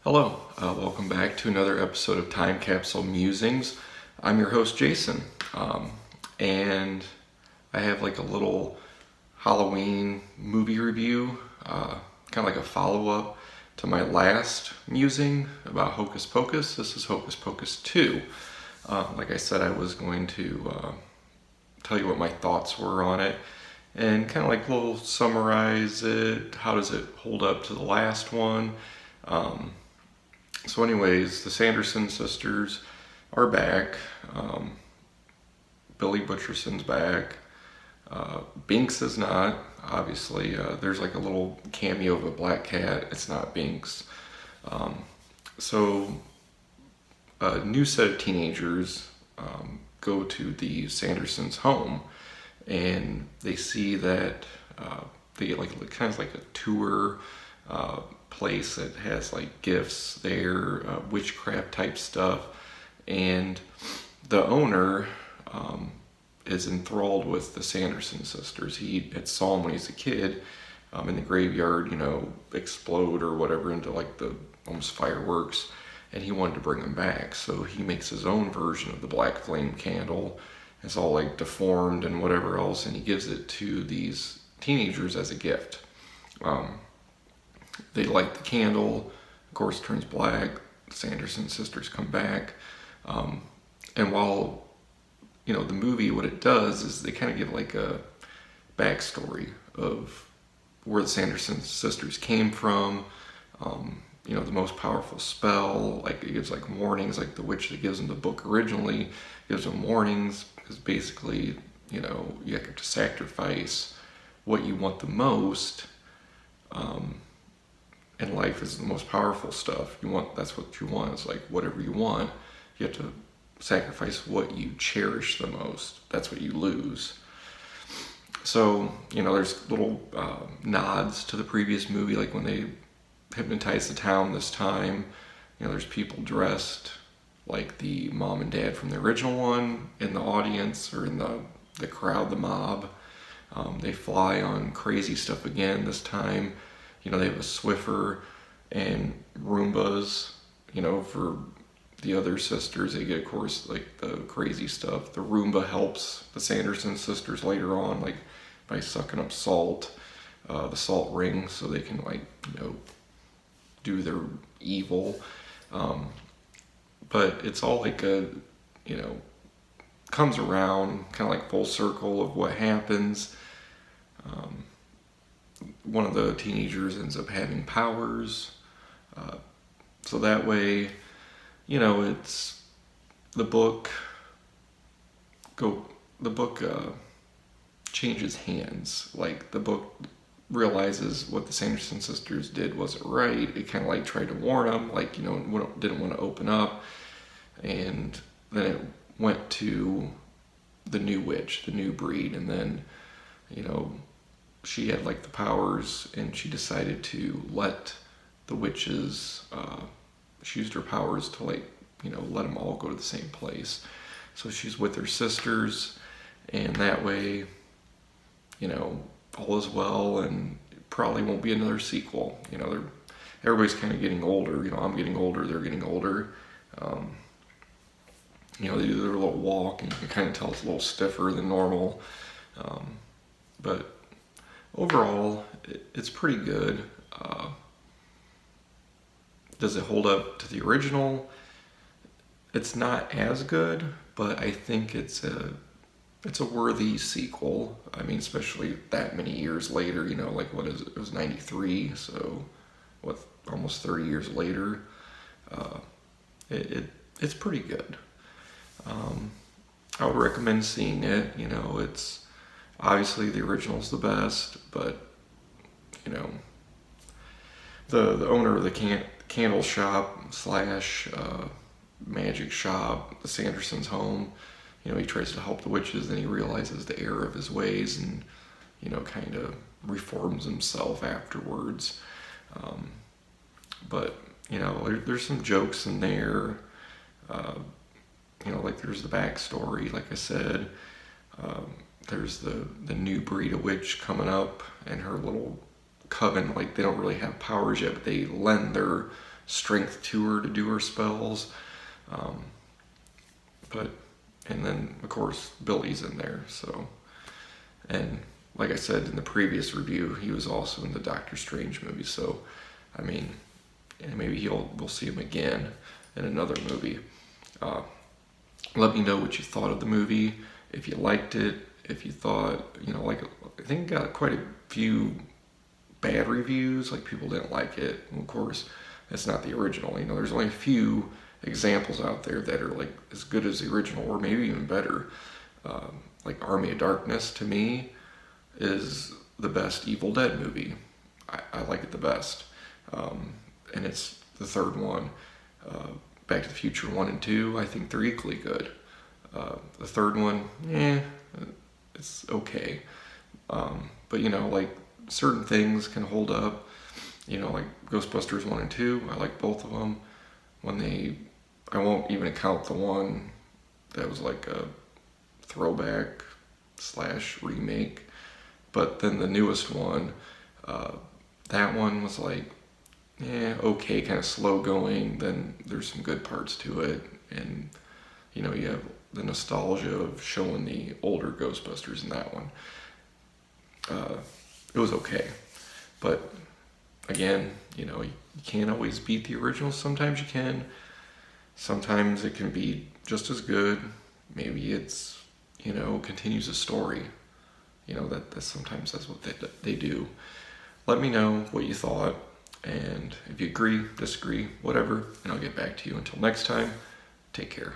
Hello, welcome back to another episode of Time Capsule Musings. I'm your host, Jason, and I have like a little Halloween movie review, kind of like a follow-up to my last musing about Hocus Pocus. This is Hocus Pocus 2. Like I said, I was going to tell you what my thoughts were on it and kind of like a little summarize it. How does it hold up to the last one? So anyways, the Sanderson sisters are back. Billy Butcherson's back. Binks is not, obviously. There's like a little cameo of a black cat. It's not Binks. So a new set of teenagers go to the Sandersons' home, and they see that they get like kind of like a tour place that has like gifts there, witchcraft type stuff, and the owner is enthralled with the Sanderson sisters. He had saw them when he was a kid in the graveyard, explode or whatever into like the almost fireworks, and he wanted to bring them back. So he makes his own version of the black flame candle. It's all like deformed and whatever else, and he gives it to these teenagers as a gift. They light the candle, of course, it turns black. The Sanderson sisters come back, and while the movie, what it does is they kind of give like a backstory of where the Sanderson sisters came from. The most powerful spell, like it gives like warnings, like the witch that gives them the book originally gives them warnings because basically, you have to sacrifice what you want the most. And life is the most powerful stuff. That's what you want. It's like whatever you want, you have to sacrifice what you cherish the most. That's what you lose. So, there's little nods to the previous movie, like when they hypnotized the town this time, there's people dressed like the mom and dad from the original one in the audience or in the crowd, the mob. They fly on crazy stuff again this time. They have a Swiffer and Roombas, for the other sisters. They get, of course, like the crazy stuff. The Roomba helps the Sanderson sisters later on, like by sucking up salt, the salt ring, so they can do their evil. But it's all like comes around, kind of like full circle of what happens. One of the teenagers ends up having powers, so that way, it's the book changes hands. Like the book realizes what the Sanderson sisters did wasn't right. It kind of like tried to warn them, like didn't want to open up, and then it went to the new witch, the new breed, and then she had like the powers, and she decided to let the witches, she used her powers to let them all go to the same place. So she's with her sisters, and that way, all is well, and probably won't be another sequel. Everybody's kind of getting older. I'm getting older, they're getting older. They do their little walk, and you can kind of tell it's a little stiffer than normal. But overall, it's pretty good. Does it hold up to the original? It's not as good, but I think it's a worthy sequel. I mean, especially that many years later. Like what is it? It was '93, so almost 30 years later. It's pretty good. I would recommend seeing it. It's obviously the original's the best, but the owner of the candle shop slash magic shop, the Sandersons' home, he tries to help the witches, then he realizes the error of his ways and kind of reforms himself afterwards. But there's some jokes in there. Like there's the backstory, like I said. There's the new breed of witch coming up, and her little coven, like they don't really have powers yet, but they lend their strength to her to do her spells. And then of course Billy's in there. So, and like I said in the previous review, he was also in the Doctor Strange movie. So, I mean, and maybe we'll see him again in another movie. Let me know what you thought of the movie, if you liked it, if you thought, like, I think it got quite a few bad reviews, like people didn't like it. And of course, it's not the original. There's only a few examples out there that are like as good as the original, or maybe even better. Like Army of Darkness, to me, is the best Evil Dead movie. I like it the best. And it's the third one. Back to the Future 1 and 2, I think they're equally good. The third one, it's okay. But like certain things can hold up. Like Ghostbusters 1 and 2, I like both of them. I won't even count the one that was like a throwback / remake. But then the newest one, that one was like, okay, kind of slow going. Then there's some good parts to it. And, you have the nostalgia of showing the older Ghostbusters in that one. It was okay. But again, you can't always beat the original. Sometimes you can. Sometimes it can be just as good. Maybe it's, continues a story. Sometimes that's what they do. Let me know what you thought, and if you agree, disagree, whatever, and I'll get back to you. Until next time, take care.